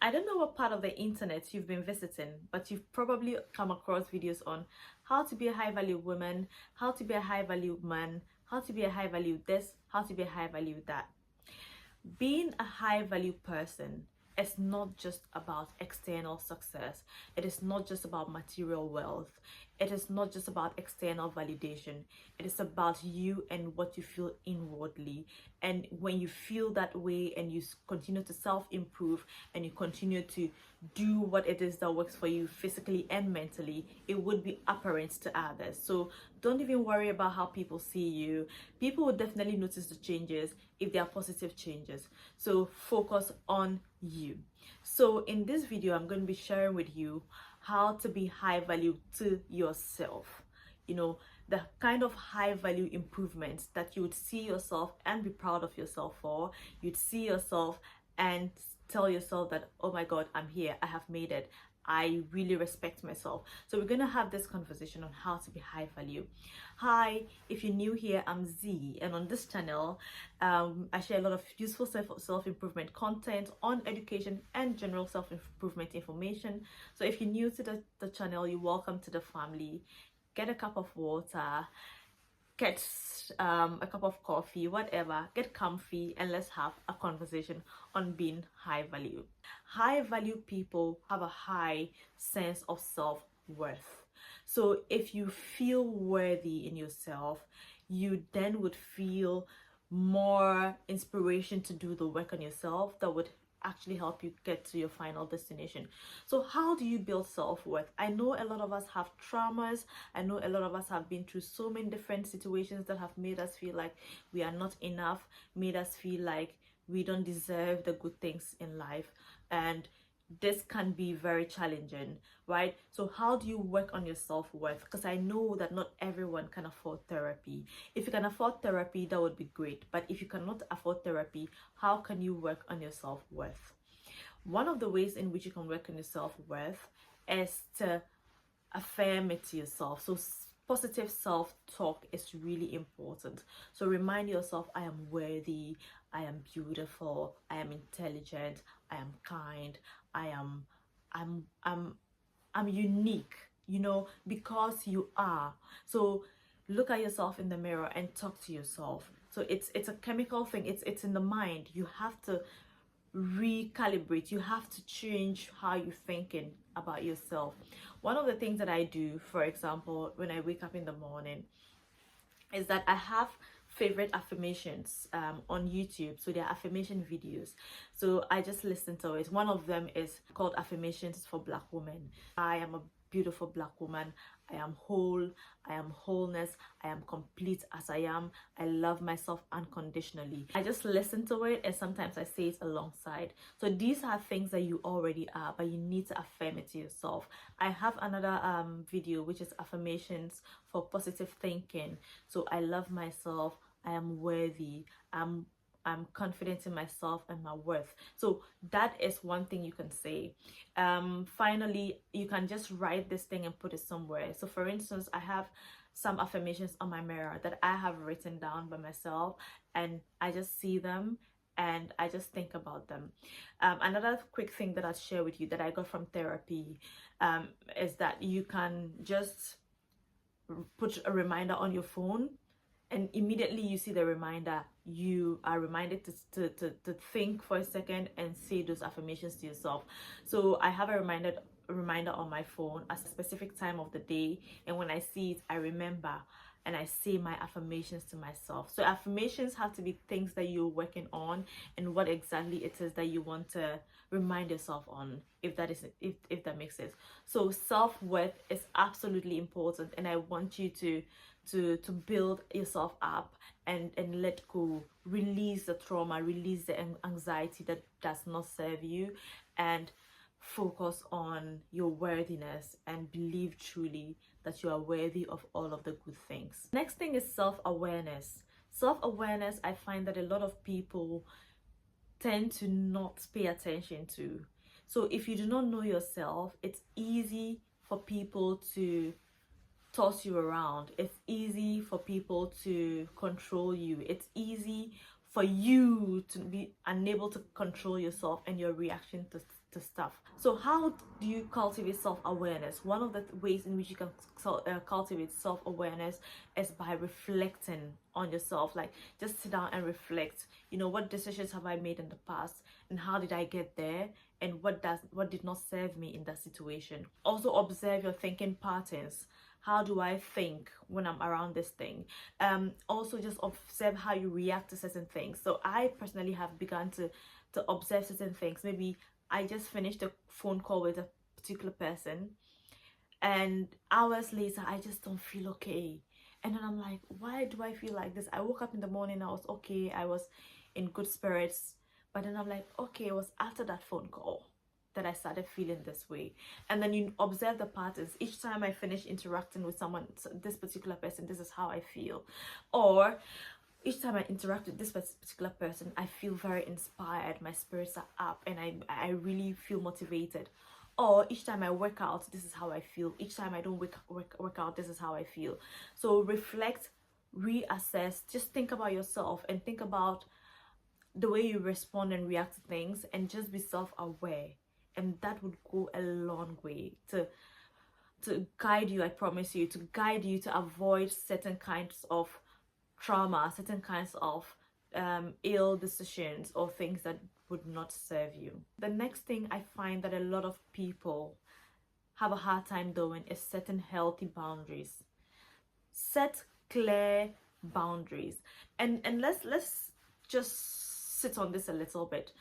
I don't know what part of the internet you've been visiting, but you've probably come across videos on how to be a high value woman, how to be a high value man, how to be a high value this, how to be a high value that. Being a high value person is not just about external success. It is not just about material wealth. It is not just about external validation. It is about you and what you feel inwardly. And when you feel that way and you continue to self-improve and you continue to do what it is that works for you physically and mentally, it would be apparent to others. So don't even worry about how people see you. People will definitely notice the changes if they are positive changes. So focus on you. So in this video, I'm going to be sharing with you how to be high value to yourself. You know, the kind of high value improvements that you would see yourself and be proud of yourself for. You'd see yourself and tell yourself that, oh my God, I'm here, I have made it, I really respect myself. So we're going to have this conversation on how to be high value. Hi, if you're new here, I'm Z, and on this channel I share a lot of useful self-improvement content on education and general self-improvement information. So if you're new to the channel, you're welcome to the family. Get a cup of water, get a cup of coffee, whatever, get comfy, and let's have a conversation on being high value. High value people have a high sense of self-worth. So if you feel worthy in yourself, you then would feel more inspiration to do the work on yourself that would actually help you get to your final destination. So how do you build self-worth? I know a lot of us have traumas. I know a lot of us have been through so many different situations that have made us feel like we are not enough, made us feel like we don't deserve the good things in life, and this can be very challenging, right? So how do you work on your self-worth? Because I know that not everyone can afford therapy. If you can afford therapy, that would be great. But if you cannot afford therapy, how can you work on your self-worth? One of the ways in which you can work on your self-worth is to affirm it to yourself. So positive self-talk is really important. So remind yourself, I am worthy, I am beautiful, I am intelligent, I am kind, I'm unique, you know, because you are. So look at yourself in the mirror and talk to yourself. So it's a chemical thing. It's in the mind. You have to recalibrate. You have to change how you're thinking about yourself. One of the things that I do, for example, when I wake up in the morning, is that I have favorite affirmations on YouTube. So they're affirmation videos. So I just listen to it. One of them is called Affirmations for Black Women. I am a beautiful Black woman. I am whole. I am wholeness. I am complete as I am. I love myself unconditionally. I just listen to it, and sometimes I say it alongside. So these are things that you already are, but you need to affirm it to yourself. I have another video which is affirmations for positive thinking. So I love myself. I am worthy. I'm confident in myself and my worth. So that is one thing you can say. Finally, you can just write this thing and put it somewhere. So for instance, I have some affirmations on my mirror that I have written down by myself, and I just see them and I just think about them. Another quick thing that I'll share with you that I got from therapy is that you can just put a reminder on your phone, and immediately you see the reminder, you are reminded to think for a second and say those affirmations to yourself. So I have a reminder on my phone at a specific time of the day, and when I see it, I remember and I say my affirmations to myself. So affirmations have to be things that you're working on and what exactly it is that you want to remind yourself on, if that makes sense. So self-worth is absolutely important, and I want you to build yourself up and let go, release the trauma, release the anxiety that does not serve you, and focus on your worthiness and believe truly that you are worthy of all of the good things. Next thing is self-awareness. Self-awareness, I find that a lot of people tend to not pay attention to. So if you do not know yourself, it's easy for people to toss you around. It's easy for people to control you. It's easy for you to be unable to control yourself and your reaction to to stuff. So how do you cultivate self-awareness? One of the ways in which you can cultivate self-awareness is by reflecting on yourself. Like, just sit down and reflect. You know, what decisions have I made in the past, and how did I get there, and what did not serve me in that situation. Also observe your thinking patterns. How do I think when I'm around this thing? Also just observe how you react to certain things. So I personally have begun to observe certain things. Maybe I just finished a phone call with a particular person, and hours later I just don't feel okay. And then I'm like, why do I feel like this? I woke up in the morning, I was okay, I was in good spirits, but then I'm like, okay, it was after that phone call that I started feeling this way. And then you observe the patterns. Each time I finish interacting with someone, this particular person, this is how I feel. Or each time I interact with this particular person, I feel very inspired, my spirits are up, and I really feel motivated. Or each time I work out, this is how I feel. Each time I don't work out, this is how I feel. So reflect, reassess, just think about yourself and think about the way you respond and react to things, and just be self-aware. And that would go a long way to guide you, I promise you, to guide you to avoid certain kinds of trauma, certain kinds of ill decisions or things that would not serve you. The next thing I find that a lot of people have a hard time doing is setting healthy boundaries. Set clear boundaries. And let's just sit on this a little bit.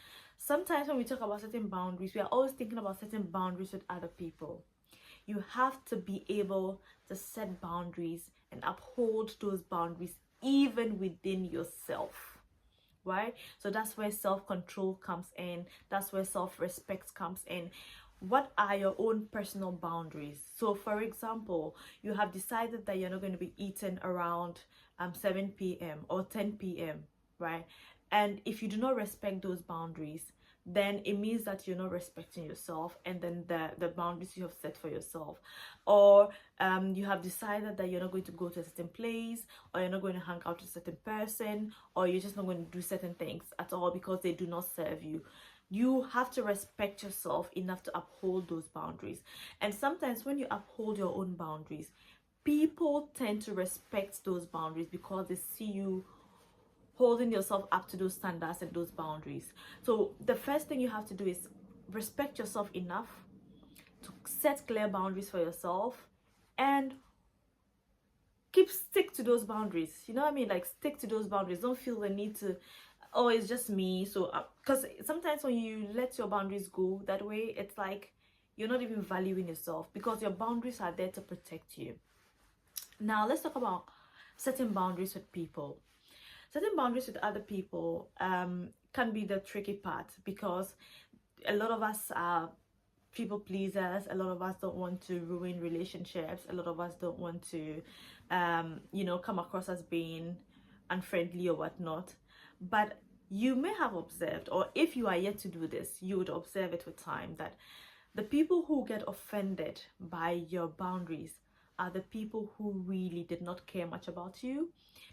Sometimes when we talk about certain boundaries, we are always thinking about setting boundaries with other people. You have to be able to set boundaries and uphold those boundaries even within yourself, right? So that's where self-control comes in. That's where self-respect comes in. What are your own personal boundaries? So for example, you have decided that you're not going to be eating around 7 p.m. or 10 p.m., right? And if you do not respect those boundaries, then it means that you're not respecting yourself and then the boundaries you have set for yourself. Or you have decided that you're not going to go to a certain place, or you're not going to hang out with a certain person, or you're just not going to do certain things at all because they do not serve you. You have to respect yourself enough to uphold those boundaries. And sometimes when you uphold your own boundaries, people tend to respect those boundaries because they see you holding yourself up to those standards and those boundaries. So the first thing you have to do is respect yourself enough to set clear boundaries for yourself and stick to those boundaries. You know what I mean? Like, stick to those boundaries. Don't feel the need to, oh, it's just me. So because sometimes when you let your boundaries go that way, it's like you're not even valuing yourself, because your boundaries are there to protect you. Now let's talk about setting boundaries with people. Setting boundaries with other people can be the tricky part, because a lot of us are people pleasers. A lot of us don't want to ruin relationships. A lot of us don't want to come across as being unfriendly or whatnot. But you may have observed, or if you are yet to do this, you would observe it with time, that the people who get offended by your boundaries are the people who really did not care much about you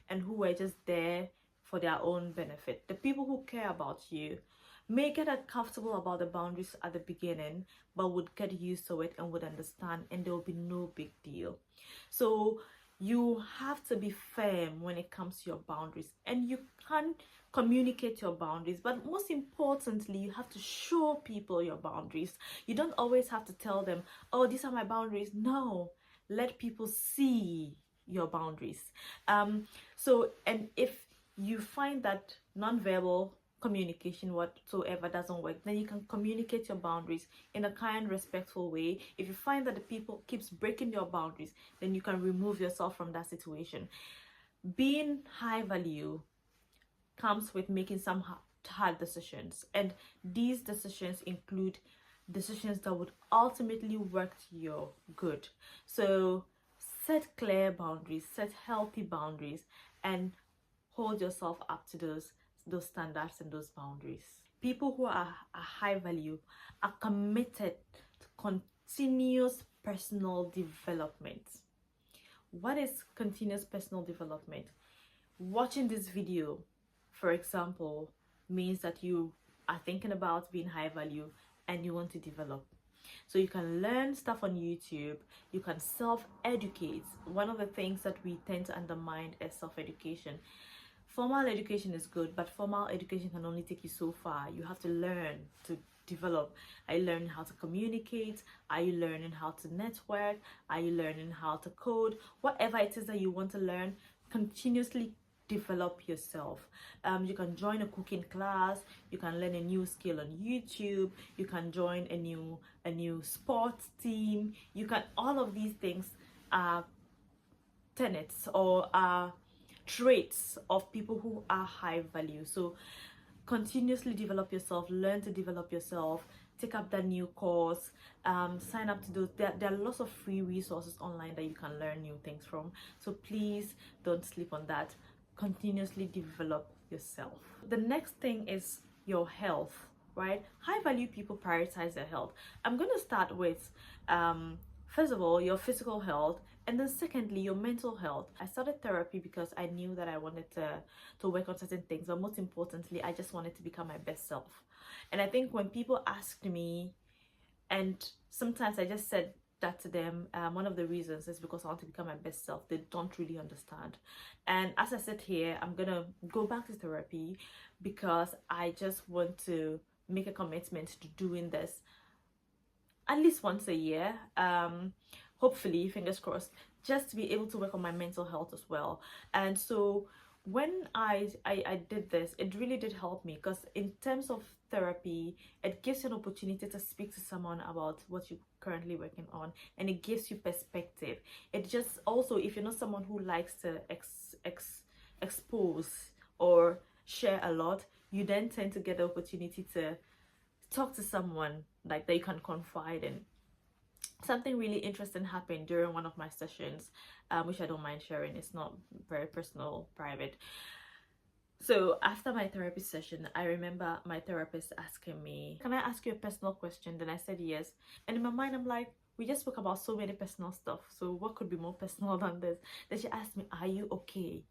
and who were just there for their own benefit. The people who care about you may get uncomfortable about the boundaries at the beginning, but would get used to it and would understand, and there will be no big deal. So you have to be firm when it comes to your boundaries, and you can communicate your boundaries, but most importantly, you have to show people your boundaries. You don't always have to tell them, oh, these are my boundaries. No, let people see your boundaries. And if you find that non-verbal communication whatsoever doesn't work, then you can communicate your boundaries in a kind, respectful way. If you find that the people keeps breaking your boundaries, then you can remove yourself from that situation. Being high value comes with making some hard decisions, and these decisions include decisions that would ultimately work to your good. So set clear boundaries, set healthy boundaries, and hold yourself up to those standards and those boundaries. People who are high value are committed to continuous personal development. What is continuous personal development? Watching this video, for example, means that you are thinking about being high value, and you want to develop. So you can learn stuff on YouTube, you can self-educate. One of the things that we tend to undermine is self-education. Formal education is good, but formal education can only take you so far. You have to learn to develop. Are you learning how to communicate? Are you learning how to network? Are you learning how to code? Whatever it is that you want to learn, continuously develop yourself. You can join a cooking class, you can learn a new skill on YouTube, you can join a new sports team. You can, all of these things are tenets or are traits of people who are high value. So continuously develop yourself, learn to develop yourself, take up that new course, sign up to those. There are lots of free resources online that you can learn new things from. So please don't sleep on that. Continuously develop yourself. The next thing is your health, right? High value people prioritize their health. I'm going to start with first of all, your physical health, and then secondly, your mental health. I started therapy because I knew that I wanted to work on certain things, but most importantly, I just wanted to become my best self. And I think when people asked me, and sometimes I just said that to them, one of the reasons is because I want to become my best self. They don't really understand. And as I said here, I'm gonna go back to therapy because I just want to make a commitment to doing this at least once a year, hopefully, fingers crossed, just to be able to work on my mental health as well. And so when I did this, it really did help me, because in terms of therapy, it gives you an opportunity to speak to someone about what you're currently working on, and it gives you perspective. It just also, if you're not someone who likes to expose or share a lot, you then tend to get the opportunity to talk to someone like that you can confide in. Something really interesting happened during one of my sessions, which I don't mind sharing. It's not very personal, private. So after my therapy session, I remember my therapist asking me, "Can I ask you a personal question?" Then I said yes. And in my mind, I'm like, we just spoke about so many personal stuff, so what could be more personal than this? Then she asked me, "Are you okay?"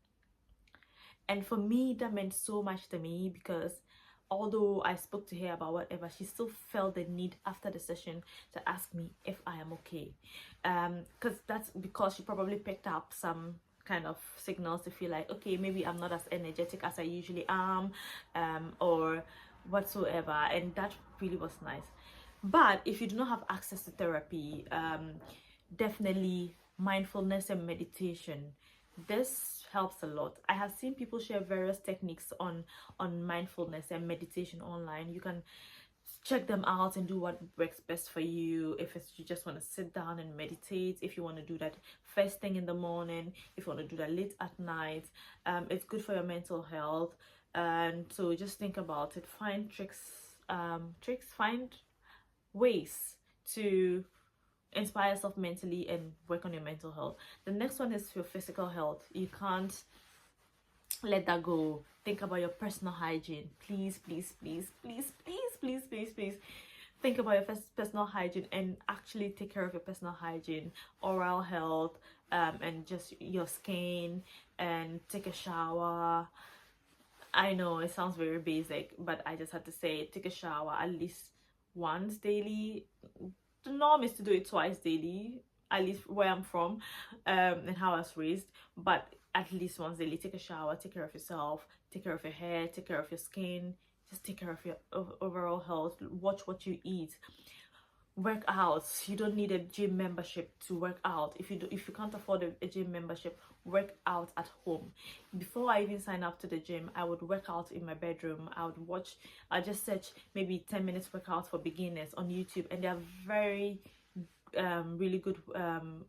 And for me, that meant so much to me, because although I spoke to her about whatever, she still felt the need after the session to ask me if I am okay. Because that's because she probably picked up some kind of signals to feel like, okay, maybe I'm not as energetic as I usually am, or whatsoever. And that really was nice. But if you do not have access to therapy, definitely mindfulness and meditation, this helps a lot. I have seen people share various techniques on mindfulness and meditation online. You can check them out and do what works best for you. If it's, you just want to sit down and meditate, if you want to do that first thing in the morning, if you want to do that late at night, it's good for your mental health. And so just think about it. Find find ways to inspire yourself mentally and work on your mental health. The next one is your physical health. You can't let that go. Think about your personal hygiene. Please, please, please, please, please, please, please, please. Think about your personal hygiene and actually take care of your personal hygiene, oral health, and just your skin, and take a shower. I know it sounds very basic, but I just had to say it. Take a shower at least once daily. The norm is to do it twice daily, at least where I'm from, and how I was raised. But at least once daily, take a shower, take care of yourself, take care of your hair, take care of your skin, just take care of your overall health. Watch what you eat. Work out. You don't need a gym membership to work out. If you can't afford a gym membership, work out at home. Before I even sign up to the gym, I would work out in my bedroom. I just search maybe 10 minutes workout for beginners on YouTube, and they are very really good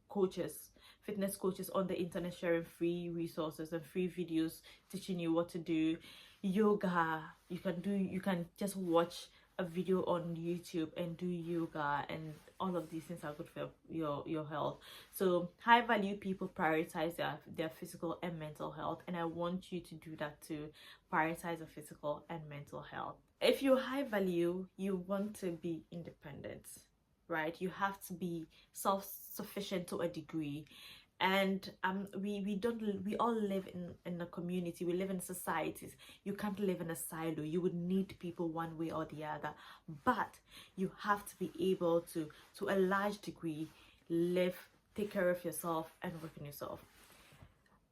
coaches, fitness coaches on the internet, sharing free resources and free videos teaching you what to do. Yoga, you can just watch a video on YouTube and do yoga, and all of these things are good for your health. So high value people prioritize their physical and mental health, and I want you to do that too. Prioritize your physical and mental health. If you're high value, you want to be independent, right? You have to be self-sufficient to a degree. And we all live in a community, we live in societies. You can't live in a silo. You would need people one way or the other, but you have to be able to a large degree live, take care of yourself and work on yourself.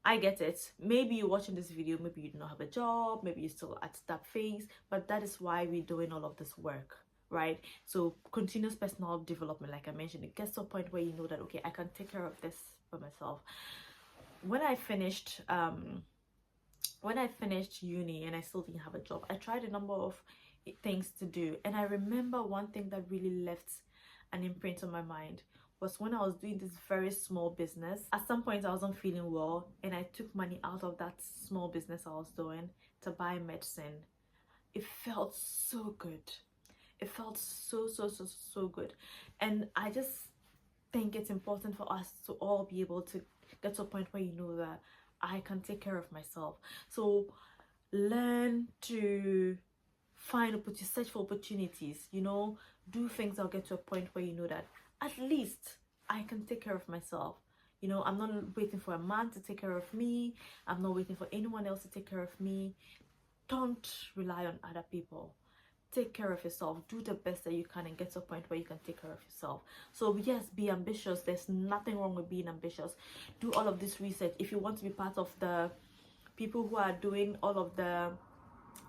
I get it. Maybe you're watching this video, maybe you do not have a job, maybe you're still at that phase, but that is why we're doing all of this work, right? So continuous personal development, like I mentioned, it gets to a point where you know that, okay, I can take care of this for myself. When I finished uni and I still didn't have a job, I tried a number of things to do, and I remember one thing that really left an imprint on my mind was when I was doing this very small business. At some point I wasn't feeling well, and I took money out of that small business I was doing to buy medicine. It felt so good. It felt so good. And I just think it's important for us to all be able to get to a point where you know that I can take care of myself. So learn to search for opportunities, you know, do things that'll get to a point where you know that at least I can take care of myself. You know, I'm not waiting for a man to take care of me. I'm not waiting for anyone else to take care of me. Don't rely on other people. Take care of yourself. Do the best that you can and get to a point where you can take care of yourself. So yes, be ambitious. There's nothing wrong with being ambitious. Do all of this research. If you want to be part of the people who are doing all of the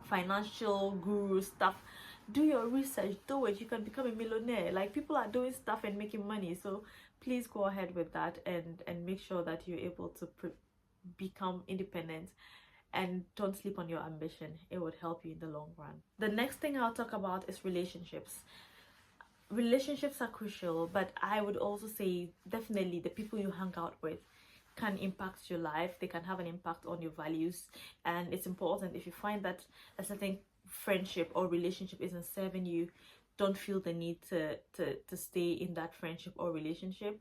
financial guru stuff, do your research, do it. You can become a millionaire. Like, people are doing stuff and making money, so please go ahead with that and make sure that you're able to become independent, and don't sleep on your ambition. It would help you in the long run. The next thing I'll talk about is relationships. Relationships are crucial, but I would also say definitely the people you hang out with can impact your life. They can have an impact on your values, and it's important. If you find that a certain friendship or relationship isn't serving you, don't feel the need to stay in that friendship or relationship.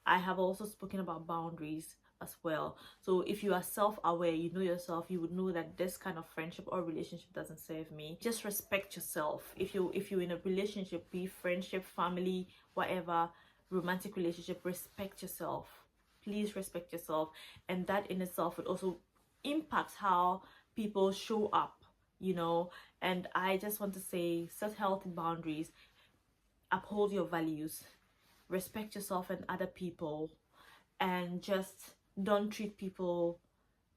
I have also spoken about boundaries as well. So if you are self-aware, you know yourself, you would know that this kind of friendship or relationship doesn't serve me. Just respect yourself. If you're in a relationship, be friendship, family, whatever, romantic relationship, respect yourself. Please respect yourself, and that in itself would also impact how people show up, you know. And I just want to say, set healthy boundaries, uphold your values, respect yourself and other people, and just don't treat people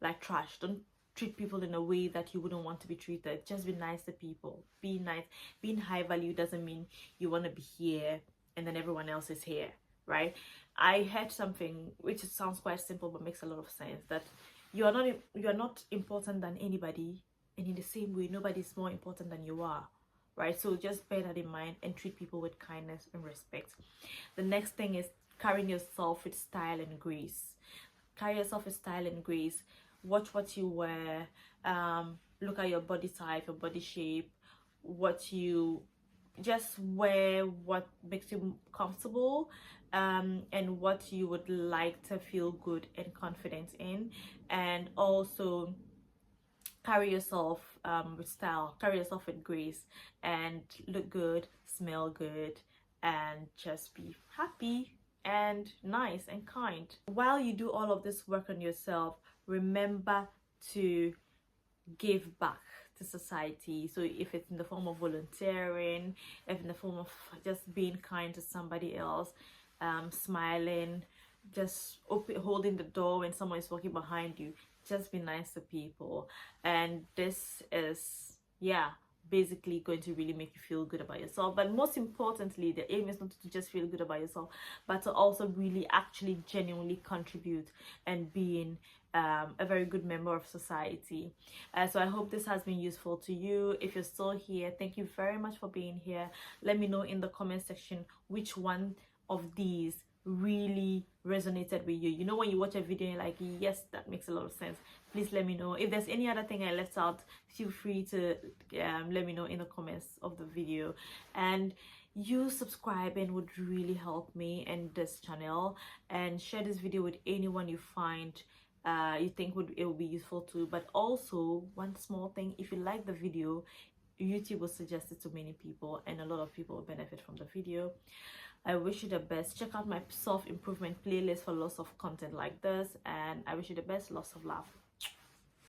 like trash. Don't treat people in a way that you wouldn't want to be treated. Just be nice to people. Be nice. Being high value doesn't mean you want to be here and then everyone else is here, right? I heard something which sounds quite simple but makes a lot of sense, that you are not important than anybody, and in the same way nobody is more important than you are, right? So just bear that in mind and treat people with kindness and respect. The next thing is carrying yourself with style and grace. Carry yourself with style and grace. Watch what you wear. Look at your body type, your body shape, what you just wear, what makes you comfortable, and what you would like to feel good and confident in. And also carry yourself with style, carry yourself with grace, and look good, smell good, and just be happy and nice and kind. While you do all of this work on yourself, remember to give back to society. So if it's in the form of volunteering, if in the form of just being kind to somebody else, smiling, just holding the door when someone is walking behind you, just be nice to people. And this is, yeah, basically going to really make you feel good about yourself. But most importantly, the aim is not to just feel good about yourself, but to also really actually genuinely contribute and being a very good member of society. So I hope this has been useful to you. If you're still here, thank you very much for being here. Let me know in the comment section which one of these really resonated with you. You know, when you watch a video and you're like, yes, that makes a lot of sense. Please let me know. If there's any other thing I left out, feel free to let me know in the comments of the video. And you subscribing would really help me and this channel, and share this video with anyone you find you think it would be useful to. But also, one small thing, if you like the video, YouTube will suggest it to many people, and a lot of people will benefit from the video. I wish you the best. Check out my self-improvement playlist for lots of content like this, and I wish you the best. Lots of love.